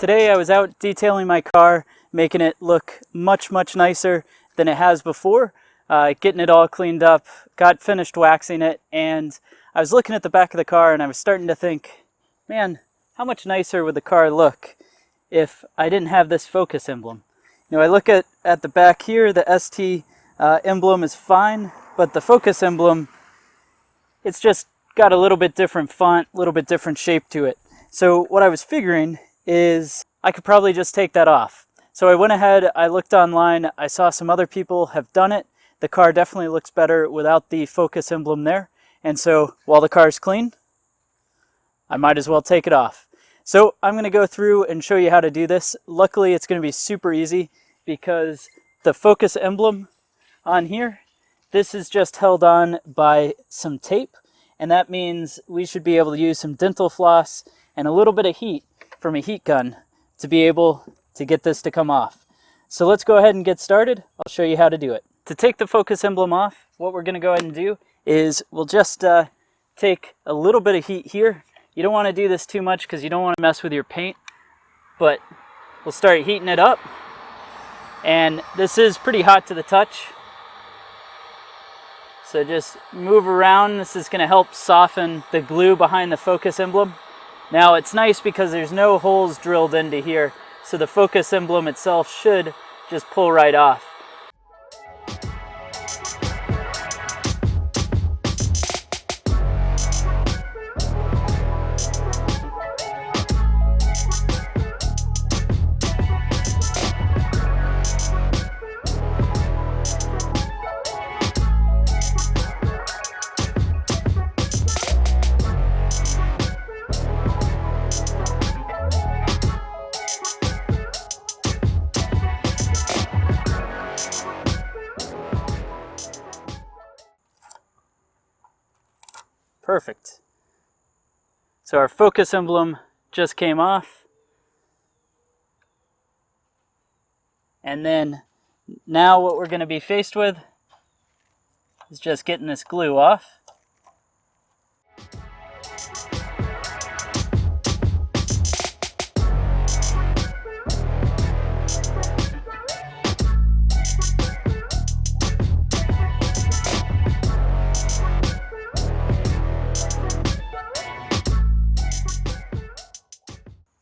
Today I was out detailing my car, making it look much nicer than it has before, getting it all cleaned up, got finished waxing it, and I was looking at the back of the car and I was starting to think, man, how much nicer would the car look if I didn't have this focus emblem? You know, I look at the back here, the ST emblem is fine, but the focus emblem, it's just got a little bit different font, a little bit different shape to it. So what I was figuring is I could probably just take that off. So I went ahead, I looked online, I saw some other people have done it. The car definitely looks better without the focus emblem there. And so while the car's clean, I might as well take it off. So I'm going to go through and show you how to do this. Luckily, it's going to be super easy because the focus emblem on here, this is just held on by some tape. And that means we should be able to use some dental floss and a little bit of heat from a heat gun to be able to get this to come off. So let's go ahead and get started. I'll show you how to do it. To take the focus emblem off, what we're going to go ahead and do is we'll just take a little bit of heat here. You don't want to do this too much because you don't want to mess with your paint, but we'll start heating it up. And this is pretty hot to the touch. So just move around. This is going to help soften the glue behind the focus emblem. Now it's nice because there's no holes drilled into here, so the focus emblem itself should just pull right off. Perfect. So our focus emblem just came off. And then now what we're going to be faced with is just getting this glue off.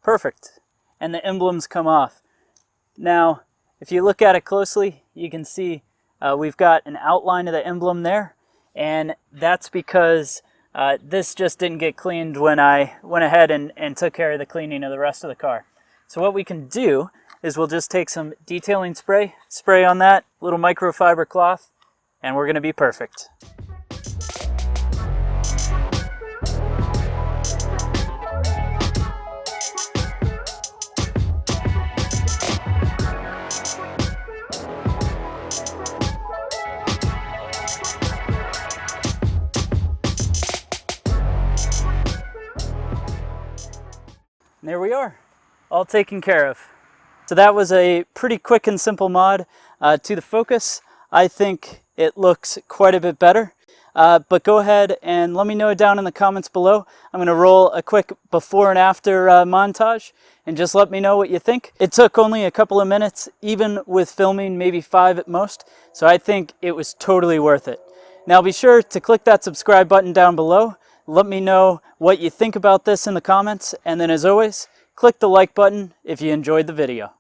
Perfect. And the emblems come off. Now, if you look at it closely, you can see we've got an outline of the emblem there. And that's because this just didn't get cleaned when I went ahead and took care of the cleaning of the rest of the car. So what we can do is we'll just take some detailing spray on that, little microfiber cloth, and we're going to be perfect. And there we are, all taken care of. So that was a pretty quick and simple mod to the Focus. I think it looks quite a bit better. But go ahead and let me know down in the comments below. I'm going to roll a quick before and after montage and just let me know what you think. It took only a couple of minutes, even with filming, maybe 5 at most. So I think it was totally worth it. Now be sure to click that subscribe button down below. Let me know what you think about this in the comments, and then as always, click the like button if you enjoyed the video.